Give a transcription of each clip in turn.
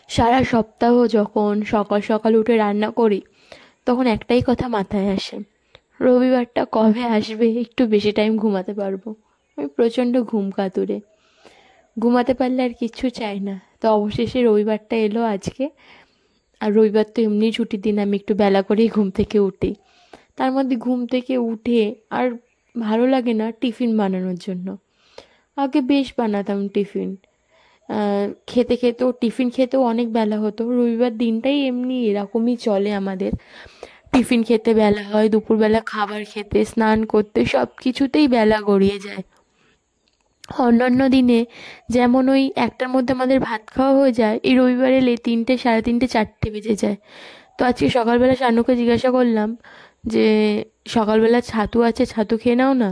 সারা সপ্তাহ যখন সকাল সকাল উঠে রান্না করি, তখন একটাই কথা মাথায় আসে, রবিবারটা কবে আসবে, একটু বেশি টাইম ঘুমাতে পারবো। আমি প্রচণ্ড ঘুম কাতুরে, ঘুমাতে পারলে আর কিচ্ছু চাই না। তো অবশেষে রবিবারটা এলো আজকে। আর রবিবার তো এমনি ছুটির দিন, আমি একটু বেলা করেই ঘুম থেকে উঠি। তার মধ্যে ঘুম থেকে উঠে আর ভালো লাগে না টিফিন বানানোর জন্য। আগে বেশ বানাতাম টিফিন, খেতে খেতেও টিফিন খেতেও অনেক বেলা হতো। রবিবার দিনটাই এমনি এরকমই চলে আমাদের, টিফিন খেতে বেলা হয়, দুপুরবেলা খাবার খেতে, স্নান করতে, সব কিছুতেই বেলা গড়িয়ে যায়। অন্যান্য দিনে যেমন ওই একটার মধ্যে আমাদের ভাত খাওয়া হয়ে যায়, এই রবিবার এলে 3টে, সাড়ে 3টে, 4টে বেজে যায়। তো আজকে সকালবেলা শানুকে জিজ্ঞাসা করলাম যে সকালবেলা ছাতু আছে, ছাতু খেয়ে নাও না,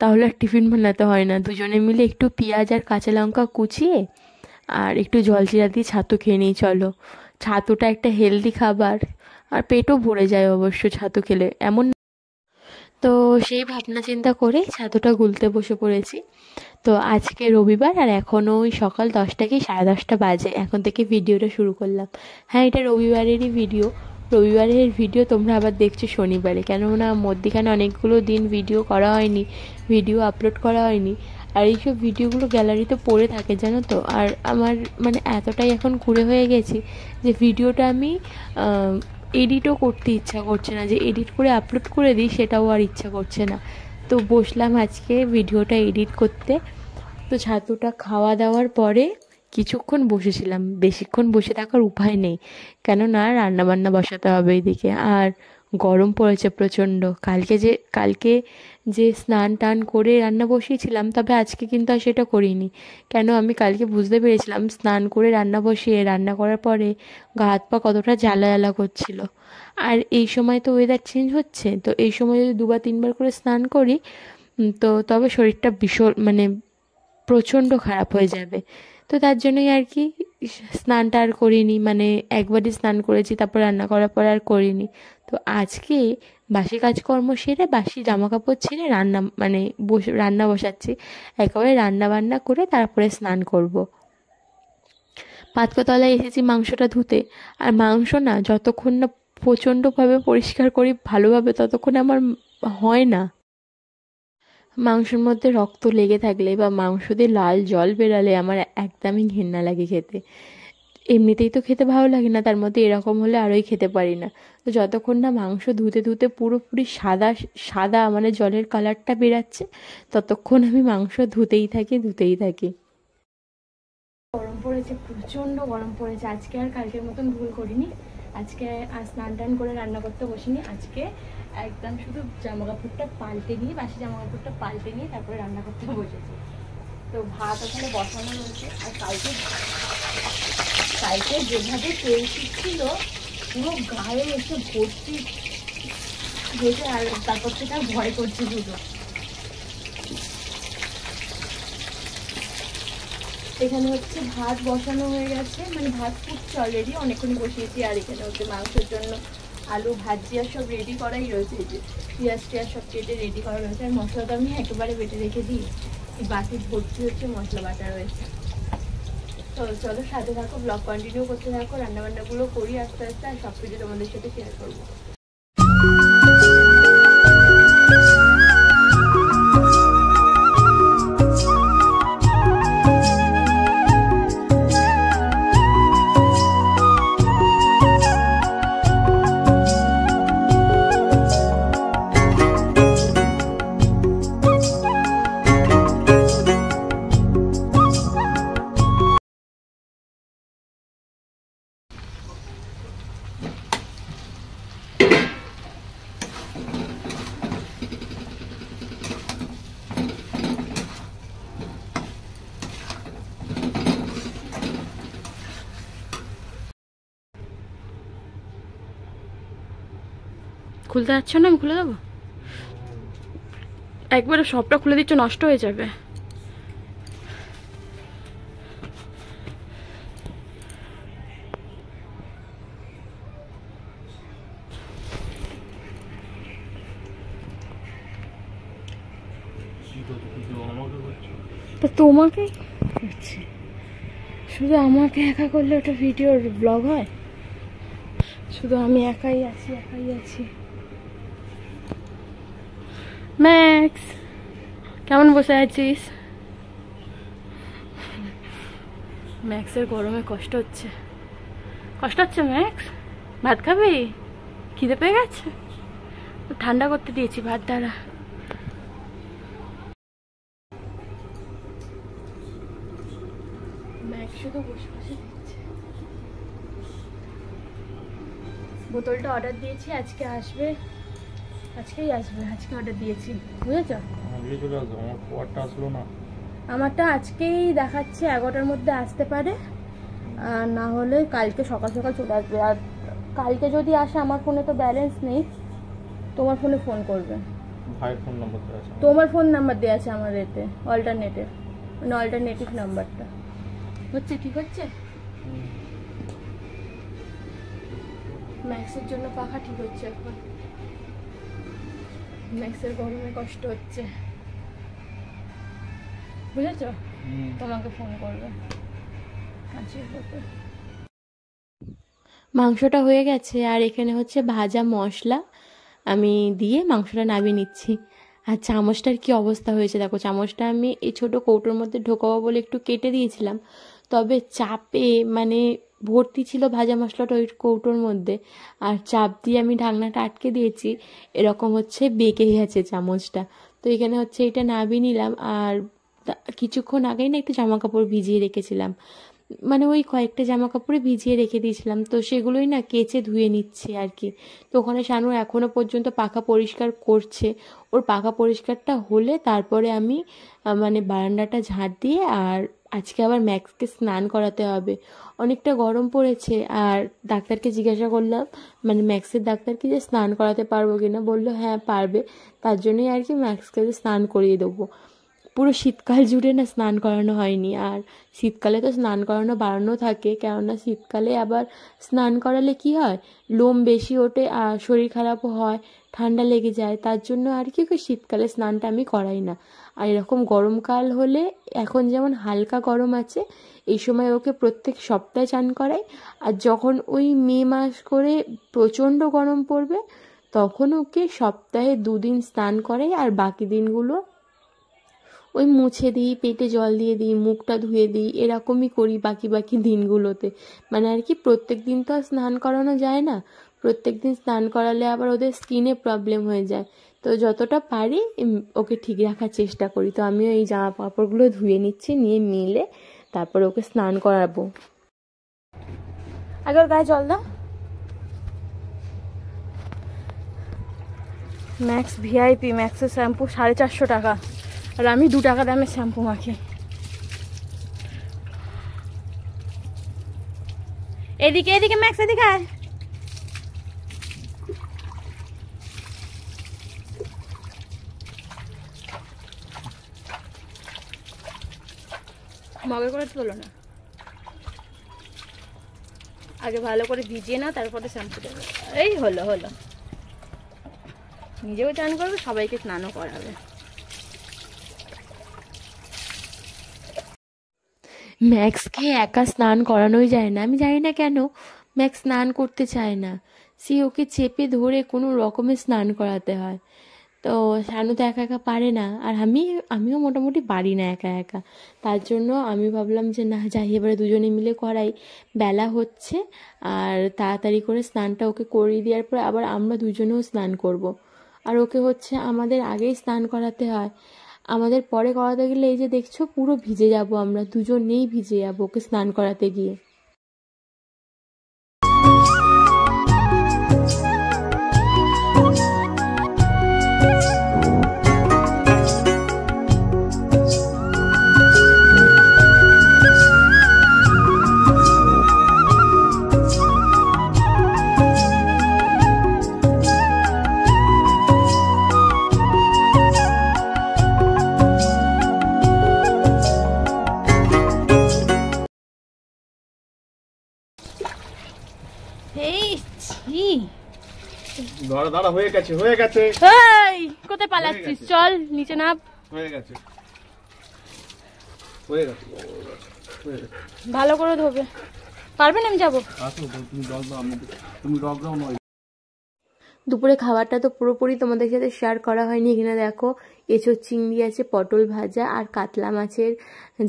তাহলে আর টিফিন বানাতে হয় না। দুজনে মিলে একটু পেঁয়াজ আর কাঁচা লঙ্কা কুচিয়ে আর একটু জলজিরা দিয়ে ছাতু খেয়ে নিই চলো। ছাতুটা একটা হেলদি খাবার, আর পেটও ভরে যায় অবশ্য ছাতু খেলে, এমন। তো সেই ভাবনা চিন্তা করেই ছাতুটা গুলতে বসে পড়েছি। তো আজকে রবিবার, আর এখনও ওই সকাল 10টা কি 10:30 বাজে, এখন থেকে ভিডিওটা শুরু করলাম। হ্যাঁ, এটা রবিবারেরই ভিডিও। রবিবারের ভিডিও তোমরা আবার দেখছো শনিবারে, কেননা মধ্যিখানে অনেকগুলো দিন ভিডিও করা হয়নি, ভিডিও আপলোড করা হয়নি। আর এইসব ভিডিওগুলো গ্যালারিতে পড়ে থাকে জানো তো। আর আমার মানে এতটাই এখন কুঁড়ে হয়ে গেছি যে ভিডিওটা আমি এডিটও করতে ইচ্ছা করছে না, যে এডিট করে আপলোড করে দিই সেটাও আর ইচ্ছা করছে না। তো বসলাম আজকে ভিডিওটা এডিট করতে। তো ছাতুটা খাওয়া দাওয়ার পরে কিছুক্ষণ বসেছিলাম, বেশিক্ষণ বসে থাকার উপায় নেই, কেননা রান্নাবান্না বসাতে হবে এদিকে। আর গরম পড়েছে প্রচণ্ড। কালকে যে স্নান টান করে রান্না বসিয়েছিলাম, তবে আজকে কিন্তু আর সেটা করিনি। কেন, আমি কালকে বুঝতে পেরেছিলাম স্নান করে রান্না বসিয়ে রান্না করার পরে গা হাত পা কতটা জ্বালা জ্বালা করছিল। আর এই সময় তো ওয়েদার চেঞ্জ হচ্ছে, তো এই সময় যদি 2 বা 3বার করে স্নান করি, তো তবে শরীরটা ভীষণ মানে প্রচণ্ড খারাপ হয়ে যাবে। তো তার জন্যই আর কি স্নানটা আর করিনি, মানে একবারই স্নান করেছি, তারপর রান্না করার পর আর করিনি। তো আজকে বাসি কাজকর্ম সেরে, বাসি জামা কাপড় ছেড়ে রান্না মানে রান্না বসাচ্ছি। একেবারে রান্না বান্না করে তারপরে স্নান করব। পাতকতলায় এসেছি মাংসটা ধুতে। আর মাংস না যতক্ষণ না প্রচণ্ডভাবে পরিষ্কার করি ভালোভাবে, ততক্ষণ আমার হয় না। মাংসের মধ্যে রক্ত লেগে থাকলে বা মাংস দিয়ে লাল জল বেরালে আমার একদমই ঘেন্না লাগে খেতে। এমনিতেই তো খেতে ভালো লাগে না, তার মধ্যে এরকম হলে আরোই খেতে পারি না। তো যতক্ষণ না মাংস ধুতে ধুতে পুরোপুরি সাদা সাদা মানে জলের কালারটা বেরাচ্ছে, ততক্ষণ আমি মাংস ধুতেই থাকি। গরম পড়েছে, প্রচণ্ড গরম পড়েছে। আজকে আর কালকের মতন ভুল করিনি, আজকে আর স্নান টান করে রান্না করতে বসিনি। আজকে একদম শুধু জামা কাপড়টা পাল্টে নিয়ে, বাসি জামা কাপড়টা পাল্টে নিয়ে তারপরে রান্না করতে বসেছি। তো ভাত ওখানে বসানো রয়েছে। আর কালকে কালকে যেভাবে তেল ছিল পুরো গায়ে এসে ভর্তি হয়েছে, আর তারপর থেকে আর ভয় করছে শুধু। এখানে হচ্ছে ভাত বসানো হয়ে গেছে, মানে ভাত ফুটছে অলরেডি, অনেকক্ষণ বসিয়েছি। আর এখানে হচ্ছে মাংসের জন্য আলু ভাজি আর সব রেডি করাই রয়েছে, এই যে পেঁয়াজ টিয়াজ সব কেটে রেডি করা রয়েছে। আর মশলাটা আমি একেবারে বেটে রেখে দিই, বাকি ভর্তি হচ্ছে মশলা বাটা রয়েছে। তো চলো সাথে থাকো, ব্লগ কন্টিনিউ করতে থাকো, রান্নাবান্নাগুলো করি আস্তে আস্তে, আর সব কিছু তোমাদের সাথে শেয়ার করবো। খুলতে যাচ্ছ না, আমি খুলে দেবো। একবারে সবটা খুলে দিচ্ছ, নষ্ট হয়ে যাবে। তা তোমাকে শুধু আমাকে একা করলে ওটা ভিডিওর ব্লগ হয়? শুধু আমি একাই আছি। ম্যাক্স, কেমন বসে আছিস? ম্যাক্সের গরমে কষ্ট হচ্ছে ম্যাক্স। ভাত খাবি? খিদে পেয়ে গেছে? ঠান্ডা করতে দিয়েছি ভাত দ্বারা। ম্যাক্স শুধু বসে দেখছে। বোতলটা অর্ডার দিয়েছি, আজকেই আসবে, আজকে অর্ডার দিয়েছি, বুঝেছ? আমারটা আজকেই দেখাচ্ছে 11টার মধ্যে আসতে পারে, আর না হলে কালকে সকাল সকাল চলে আসবে। আর কালকে যদি আসে, আমার ফোনে তো ব্যালেন্স নেই, তোমার ফোনে ফোন করবে। তোমার ফোন নাম্বার দেওয়া আছে আমার এতে, অল্টারনেটিভ নাম্বারটা হচ্ছে। ঠিক হচ্ছে? ম্যাক্সের জন্য পাখা ঠিক হচ্ছে এখন। ম্যাক্সের গরমে কষ্ট হচ্ছে, বুঝেছ? তোমাকে ফোন করবে। মাংসটা হয়ে গেছে, আর এখানে হচ্ছে ভাজা মশলা আমি দিয়ে মাংসটা নামিয়ে নিচ্ছি। আর চামচটার কি অবস্থা হয়েছে দেখো। চামচটা আমি এই ছোটো কৌটোর মধ্যে ঢোকাবো বলে একটু কেটে দিয়েছিলাম, তবে চাপে মানে ভর্তি ছিল ভাজা মশলাটা ওই কৌটোর মধ্যে, আর চাপ দিয়ে আমি ঢাকনাটা আটকে দিয়েছি, এরকম হচ্ছে বেঁকে গেছে চামচটা। তো এখানে হচ্ছে এটা নামিয়ে নিলাম। আর কিছুক্ষণ আগেই না একটু জামা কাপড় ভিজিয়ে রেখেছিলাম, মানে ওই কয়েকটা জামা কাপড়ে ভিজিয়ে রেখে দিয়েছিলাম, তো সেগুলোই না কেচে ধুয়ে নিচ্ছি আর কি। তো ওখানে শানু এখনও পর্যন্ত পাখা পরিষ্কার করছে। ওর পাখা পরিষ্কারটা হলে তারপরে আমি মানে বারান্দাটা ঝাঁট দিয়ে, আর আজকে আবার ম্যাক্সকে স্নান করাতে হবে, অনেকটা গরম পড়েছে। আর ডাক্তারকে জিজ্ঞাসা করলাম, মানে ম্যাক্সের ডাক্তারকে, যে স্নান করাতে পারবো কিনা। বললো হ্যাঁ পারবে, তার জন্যই আর কি ম্যাক্সকে স্নান করিয়ে দেবো। পুরো শীতকাল জুড়ে না স্নান করানো হয়নি, আর শীতকালে তো স্নান করানো বাড়ানো থাকে, কেননা শীতকালে আবার স্নান করালে কি হয়, লোম বেশি ওঠে আর শরীর খারাপও হয়, ঠান্ডা লেগে যায়, তার জন্য আর কি শীতকালে স্নানটা আমি করাই না। আর এরকম গরমকাল হলে, এখন যেমন হালকা গরম আছে, এই সময় ওকে প্রত্যেক সপ্তাহে চান করাই। আর যখন ওই মে মাস করে প্রচণ্ড গরম পড়বে, তখন ওকে সপ্তাহে 2 দিন স্নান করাই, আর বাকি দিনগুলো ওই মুছে দিই, পেটে জল দিয়ে দিই, মুখটা ধুয়ে দিই, এরকমই করি বাকি দিনগুলোতে। মানে আর কি প্রত্যেক দিন তো আর স্নান করানো যায় না, প্রত্যেক দিন স্নান করালে আবার ওদের স্কিনে প্রবলেম হয়ে যায়। তো যতটা পারি ওকে ঠিক রাখার চেষ্টা করি। তো আমিও এই জামা কাপড়গুলো ধুয়ে নিচ্ছি, নিয়ে মিলে তারপর ওকে স্নান করাবো। আগে ওর গায়ে জল দাও। ম্যাক্স ভিআইপি, ম্যাক্সের শ্যাম্পু 450 টাকা, আর আমি 2 টাকা দামের শ্যাম্পু মাখি। এদিকে ম্যাক্স, এদিকে আয়। মগে করে তোলো না, আগে ভালো করে ভিজিয়ে নাও, তারপরে শ্যাম্পু দেবে। এই হলো, নিজেও চান করবে, সবাইকে স্নানও করাবে। ম্যাক্সকে একা স্নান করানোই যায় না, আমি জানি না কেন ম্যাক্স স্নান করতে চায় না। ওকে চেপে ধরে কোনো রকমে স্নান করাতে হয়। তো শানু তো একা একা পারে না, আর আমিও মোটামুটি পারি না একা একা। তার জন্য আমি ভাবলাম যে না যাই, এবারে দুজনে মিলে করাই। বেলা হচ্ছে, আর তাড়াতাড়ি করে স্নানটা ওকে করিয়ে দেওয়ার পর আবার আমরা দুজনেও স্নান করব। আর ওকে হচ্ছে আমাদের আগেই স্নান করাতে হয়, আমাদের পরে করাতে গেলে এই যে দেখছো পুরো ভিজে যাব, আমরা দুজনেই ভিজে যাবো ওকে স্নান করাতে গিয়ে। দাঁড়া, হয়ে গেছে। এই কোথায় পালাচ্ছিস? চল নিচে নাম। হয়ে গেছে। হয়ে গেছে। ভালো করে ধোবে, পারবেন? আমি যাবো। আসো তুমি জল দাও, তুমি রক দাও নয়। দুপুরে খাবারটা তো পুরোপুরি তোমাদের সাথে শেয়ার করা হয়নি। এখানে দেখো এঁচোড় চিংড়ি আছে, পটল ভাজা আর কাতলা মাছের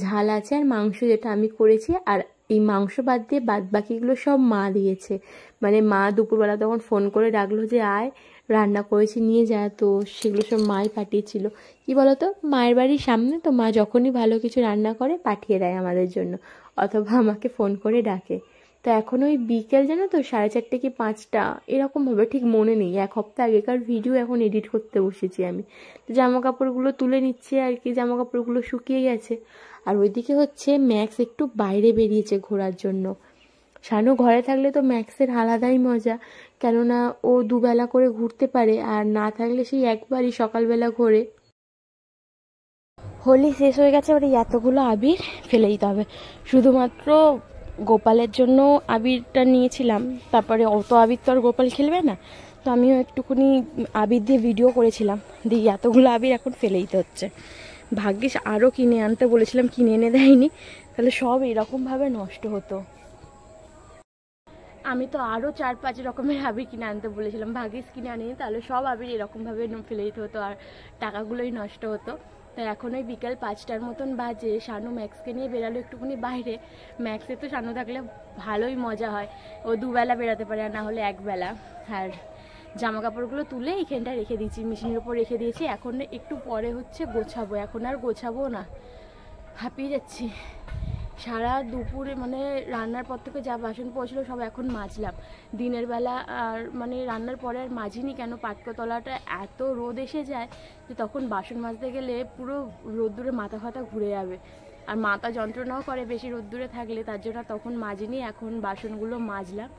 ঝাল আছে, আর মাংস যেটা আমি করেছি। আর এই মাংস বাদ দিয়ে বাদ বাকিগুলো সব মা দিয়েছে। মানে মা দুপুরবেলা তখন ফোন করে ডাকলো যে আয় রান্না করেছি নিয়ে যা, তো সেগুলো সব মাই পাঠিয়েছিল। কি বলতো, মায়ের বাড়ির সামনে তো মা যখনই ভালো কিছু রান্না করে পাঠিয়ে দেয় আমাদের জন্য, অথবা আমাকে ফোন করে ডাকে। তো এখন ওই বিকেল জানো তো 4:30 কি 5টা এরকমভাবে, ঠিক মনে নেই। 1 সপ্তাহ আগেকার ভিডিও এখন এডিট করতে বসেছি আমি। তো জামা কাপড়গুলো তুলে নিচ্ছে আর কি, জামা কাপড়গুলো শুকিয়ে গেছে। আর ওইদিকে হচ্ছে ম্যাক্স একটু বাইরে বেরিয়েছে ঘোরার জন্য। শানু ঘরে থাকলে তো ম্যাক্সের আলাদাই মজা, কেননা ও দুবেলা করে ঘুরতে পারে, আর না থাকলে সেই একবারই সকালবেলা ঘোরে। হোলি শেষ হয়ে গেছে, ওর এতগুলো আবির ফেলে দিতে হবে। শুধুমাত্র গোপালের জন্য আবিরটা নিয়েছিলাম, তারপরে অত আবির তো আর গোপাল খেলবে না, তো আমিও একটুখানি আবির দিয়ে ভিডিও করেছিলাম। দিয়ে এতগুলো আবির এখন ফেলে দিতে হচ্ছে। ভাগ্যিস আরও কিনে আনতে বলেছিলাম, কিনে এনে দেয়নি, তাহলে সব এরকমভাবে নষ্ট হতো। আমি তো আরও 4-5 রকমের আবির কিনে আনতে বলেছিলাম, ভাগ্যিস কিনে আনিনি, তাহলে সব আবির এরকমভাবে ফেলে দিতে হতো আর টাকাগুলোই নষ্ট হতো। তো এখন ওই বিকেল 5টার মতন বাজে, শানু ম্যাক্সকে নিয়ে বেরালো একটুখানি বাইরে। ম্যাক্সে তো শানু থাকলে ভালোই মজা হয়, ও দুবেলা বেরাতে পারে, আর না হলে একবেলা। আর জামা কাপড়গুলো তুলে এইখানটা রেখে দিয়েছি, মেশিনের উপর রেখে দিয়েছি। এখন একটু পরে হচ্ছে গোছাবো, এখন আর গোছাবো না, হাঁপিয়ে যাচ্ছি। সারা দুপুরে মানে রান্নার পর থেকে যা বাসন পড়েছিল সব এখন মাজলাম দিনের বেলা। আর মানে রান্নার পরে আর মাজিনি, কেন পাটকতলাটা এত রোদ এসে যায় যে তখন বাসন মাজতে গেলে পুরো রোদ্দুরে মাথা ফাতা ঘুরে যাবে, আর মাথা যন্ত্রণাও করে বেশি রোদ্দুরে থাকলে, তার জন্য তখন মাজিনি। এখন বাসনগুলো মাজলাম,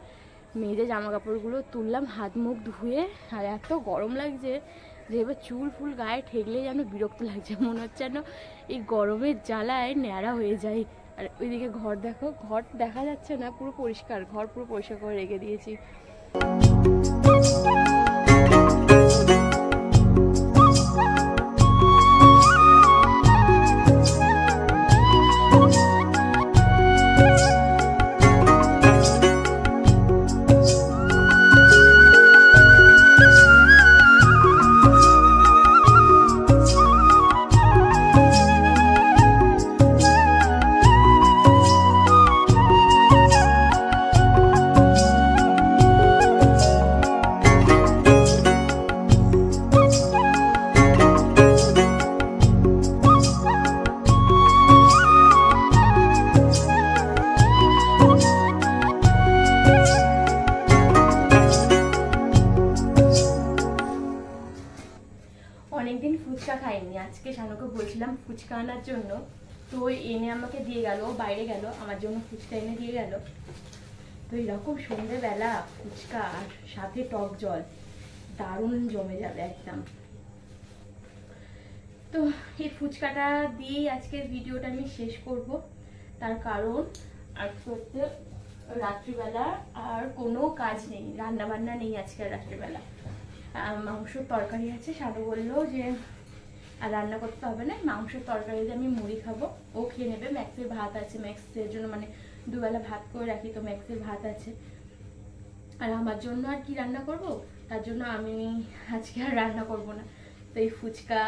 মেজে জামা কাপড়গুলো তুললাম, হাত মুখ ধুয়ে। আর এত গরম লাগছে যে এবার চুল ফুল গায়ে ঠেকলেই যেন বিরক্ত লাগছে, মনে হচ্ছে যেন এই গরমের জ্বালায় ন্যাড়া হয়ে যায়। আর ওইদিকে ঘর দেখো, ঘর দেখা যাচ্ছে না, পুরো পরিষ্কার, ঘর পুরো পরিষ্কার করে রেখে দিয়েছি। অনেকদিন ফুচকা খাইনি, আজকে শানুকে বলছিলাম ফুচকা আনার জন্য, তো এনে আমাকে দিয়ে গেল, বাইরে গেল আমার জন্য ফুচকা এনে দিয়ে গেল। তো এরকম সন্ধ্যেবেলা ফুচকা আর সাথে টক জল দারুণ জমে যাবে একদম। তো এই ফুচকাটা দিয়েই আজকের ভিডিওটা আমি শেষ করব, তার কারণ আজকে হচ্ছে রাত্রিবেলা আর কোনো কাজ নেই, রান্না বান্না নেই আজকে রাত্রিবেলা। মাংসর তরকারি আছে, শানু বললো যে আর রান্না করতে হবে না, মাংসের তরকারি দিয়ে আমি মুড়ি খাবো, ও খেয়ে নেবে। ম্যাক্সের ভাত আছে, ম্যাক্সের জন্য মানে দুবেলা ভাত করে রাখি, তো ম্যাক্সের ভাত আছে। আর আমার জন্য আর কি রান্না করব, তার জন্য আমি আজকে আর রান্না করব না। তো এই ফুচকা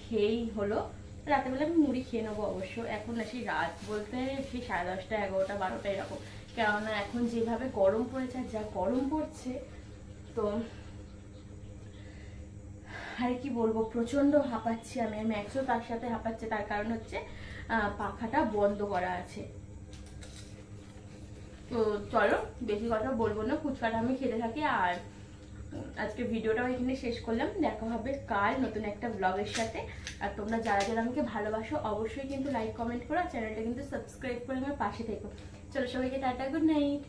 খেয়েই হলো, রাতেবেলা আমি মুড়ি খেয়ে নেবো অবশ্য। এখন সেই রাত বলতে সেই 10:30, 11টা, 12টা এরকম, কেননা এখন যেভাবে গরম পড়েছে আর যা গরম পড়ছে, তো আর কি বলবো, প্রচন্ড হাঁপাচ্ছি আমি, ম্যাক্সও তার সাথে হাঁপাচ্ছে। তার কারণ হচ্ছে পাখাটা বন্ধ করা আছে। তো চলো বেশি কথা বলবো না, ফুচকাটা আমি খেতে থাকি। আর আজকে ভিডিওটাও এখানে শেষ করলাম, দেখা হবে কাল নতুন একটা ব্লগের সাথে। আর তোমরা যারা যারা আমাকে ভালোবাসো অবশ্যই কিন্তু লাইক কমেন্ট করো, আর চ্যানেলটা কিন্তু সাবস্ক্রাইব করে আমার পাশে থেকো। চলো সবাইকে টাটা, গুড নাইট।